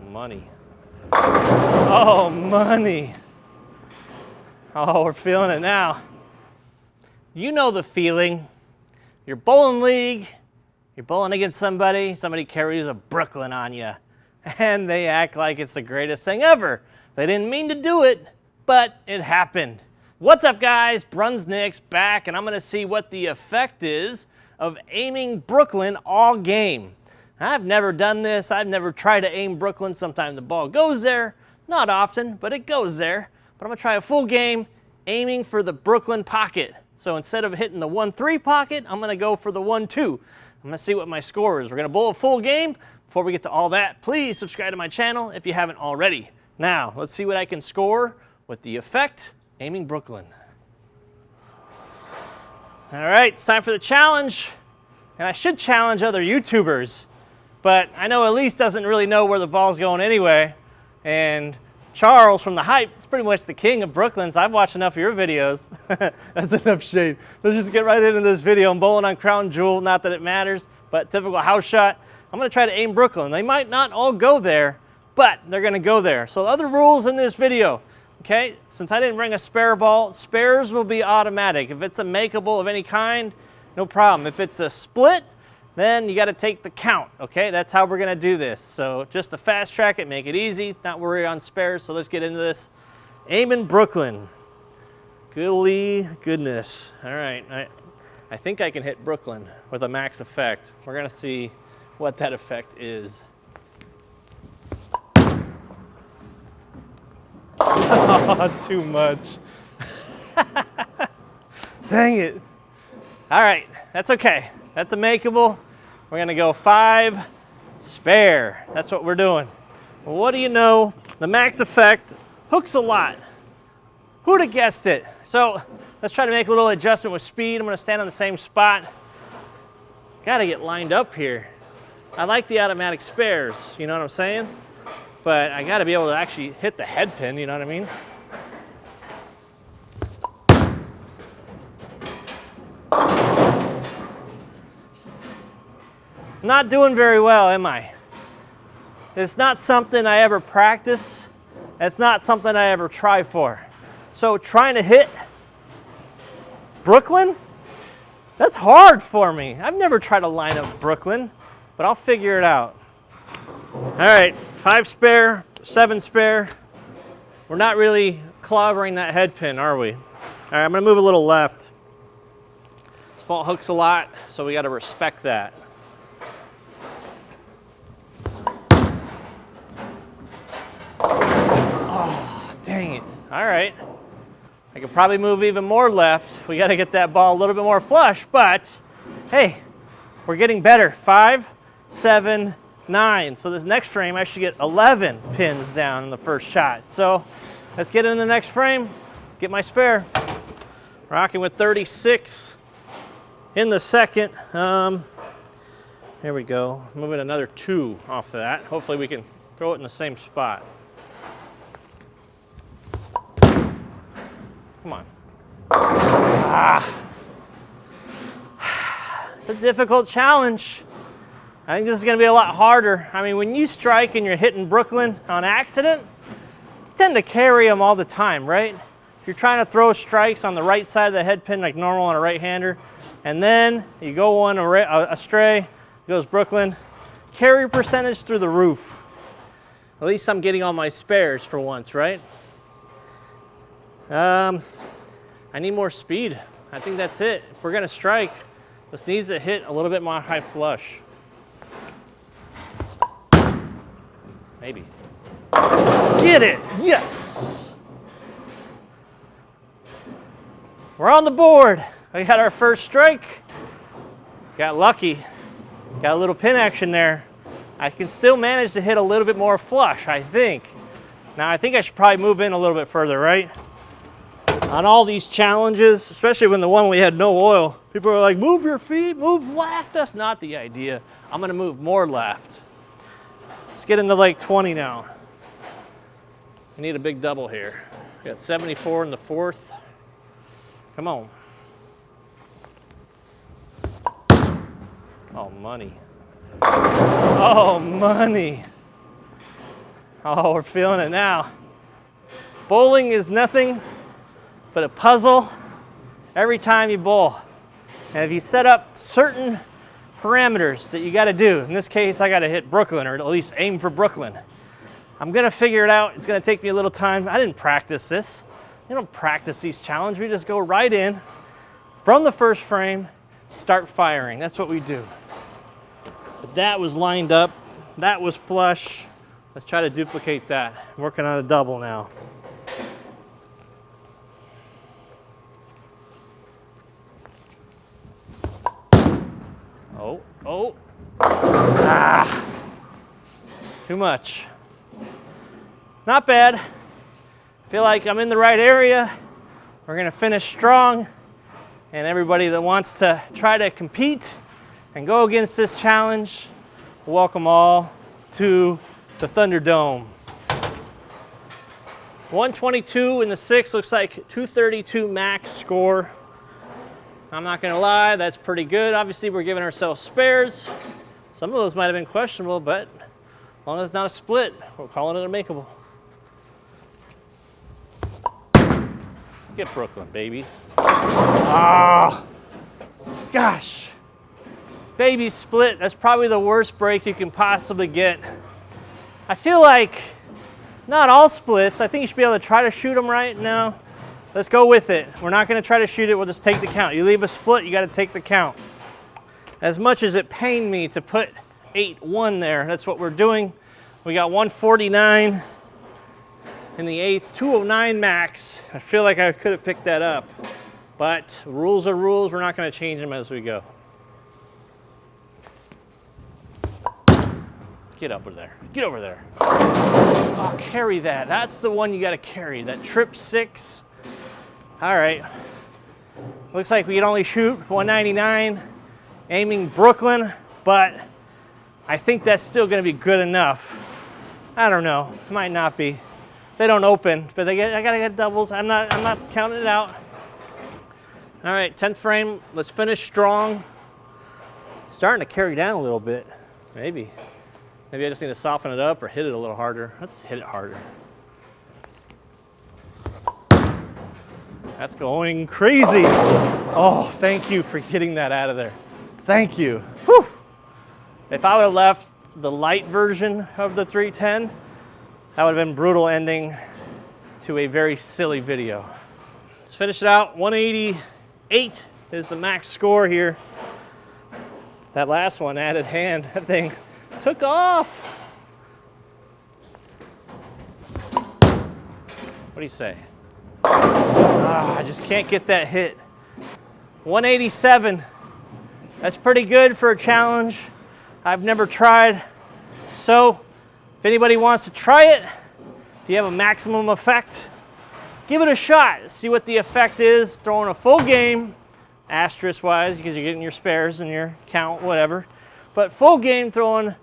money. Oh, money. Oh, we're feeling it now. You know the feeling. You're bowling league, you're bowling against somebody carries a Brooklyn on you, and they act like it's the greatest thing ever. They didn't mean to do it, but it happened. What's up, guys? Brunsnick's back, and I'm gonna see what the effect is of aiming Brooklyn all game. I've never done this. I've never tried to aim Brooklyn. Sometimes the ball goes there, not often, but it goes there. But I'm gonna try a full game aiming for the Brooklyn pocket. So instead of hitting the 1-3 pocket, I'm gonna go for the 1-2. I'm gonna see what my score is. We're gonna bowl a full game. Before we get to all that, please subscribe to my channel if you haven't already. Now, let's see what I can score with the effect aiming Brooklyn. All right, it's time for the challenge. And I should challenge other YouTubers, but I know Elise doesn't really know where the ball's going anyway. And Charles from The Hype is pretty much the king of Brooklyn, so I've watched enough of your videos. That's enough shade. Let's just get right into this video. I'm bowling on Crown Jewel, not that it matters, but typical house shot. I'm gonna try to aim Brooklyn. They might not all go there, but they're gonna go there. So other rules in this video, okay? Since I didn't bring a spare ball, spares will be automatic. If it's a makeable of any kind, no problem. If it's a split, then you got to take the count, okay? That's how we're going to do this. So just to fast track it, make it easy, not worry on spares. So let's get into this. Aiming Brooklyn. Goodly goodness. All right, I think I can hit Brooklyn with a max effect. We're going to see what that effect is. Oh, too much. Dang it. All right, that's okay. That's a makeable. We're gonna go 5 spare. That's what we're doing. Well, what do you know? The max effect hooks a lot. Who'd have guessed it? So let's try to make a little adjustment with speed. I'm gonna stand on the same spot. Gotta get lined up here. I like the automatic spares, you know what I'm saying? But I gotta be able to actually hit the head pin, you know what I mean? Not doing very well, am I? It's not something I ever practice. It's not something I ever try for. So trying to hit Brooklyn, that's hard for me. I've never tried to line up Brooklyn, but I'll figure it out. All right, 5 spare, 7 spare. We're not really clobbering that head pin, are we? All right, I'm gonna move a little left. This ball hooks a lot, so we gotta respect that. Oh, dang it. All right. I could probably move even more left. We got to get that ball a little bit more flush, but hey, we're getting better. 5, 7, 9. So this next frame, I should get 11 pins down in the first shot. So let's get in the next frame, get my spare. Rocking with 36 in the second. Here we go. Moving another 2 off of that. Hopefully we can throw it in the same spot. Come on. Ah. It's a difficult challenge. I think this is going to be a lot harder. I mean, when you strike and you're hitting Brooklyn on accident, you tend to carry them all the time, right? If you're trying to throw strikes on the right side of the head pin like normal on a right-hander, and then you go one astray, goes Brooklyn, carry percentage through the roof. At least I'm getting all my spares for once, right? I need more speed. I think that's it. If we're gonna strike, this needs to hit a little bit more high flush. Maybe. Get it, yes! We're on the board. We got our first strike. Got lucky. Got a little pin action there. I can still manage to hit a little bit more flush, I think. Now, I think I should probably move in a little bit further, right? On all these challenges, especially when the one we had no oil, people are like, move your feet, move left. That's not the idea. I'm gonna move more left. Let's get into like 20 now. I need a big double here. We got 74 in the 4th. Come on. Oh, money. Oh, money. Oh, we're feeling it now. Bowling is nothing but a puzzle every time you bowl. And if you set up certain parameters that you got to do, in this case I got to hit Brooklyn, or at least aim for Brooklyn. I'm going to figure it out. It's going to take me a little time. I didn't practice this. You don't practice these challenges. We just go right in from the first frame, start firing. That's what we do. But that was lined up. That was flush. Let's try to duplicate that. I'm working on a double now. Oh. Ah. Too much. Not bad. Feel like I'm in the right area. We're going to finish strong. And everybody that wants to try to compete and go against this challenge, welcome all to the Thunderdome. 122 in the 6 looks like 232 max score. I'm not going to lie, that's pretty good. Obviously, we're giving ourselves spares. Some of those might have been questionable, but as long as it's not a split, we're calling it a makeable. Get Brooklyn, baby. Ah, gosh. Baby split, that's probably the worst break you can possibly get. I feel like not all splits. I think you should be able to try to shoot them right now. Let's go with it. We're not going to try to shoot it. We'll just take the count. You leave a split, you got to take the count. As much as it pained me to put 8-1 there, that's what we're doing. We got 149 in the 8th, 209 max. I feel like I could have picked that up, but rules are rules. We're not going to change them as we go. Get over there. Get over there. Oh, carry that. That's the one you got to carry. That trip 6. All right. Looks like we can only shoot 199, aiming Brooklyn, but I think that's still going to be good enough. I don't know. It might not be. They don't open, but I got to get doubles. I'm not counting it out. All right, 10th frame. Let's finish strong. Starting to carry down a little bit. Maybe I just need to soften it up or hit it a little harder. Let's hit it harder. That's going crazy. Oh, thank you for getting that out of there. Thank you. Whew. If I would have left the light version of the 310, that would have been brutal ending to a very silly video. Let's finish it out. 188 is the max score here. That last one, added hand, that thing took off. What do you say? I just can't get that hit. 187. That's pretty good for a challenge I've never tried. So if anybody wants to try it, if you have a maximum effect, give it a shot. See what the effect is throwing a full game, asterisk wise, because you're getting your spares and your count, whatever. But full game throwing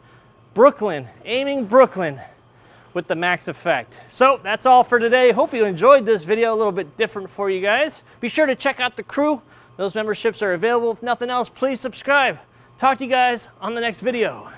Brooklyn, aiming Brooklyn with the max effect. So that's all for today. Hope you enjoyed this video, a little bit different for you guys. Be sure to check out the crew. Those memberships are available. If nothing else, please subscribe. Talk to you guys on the next video.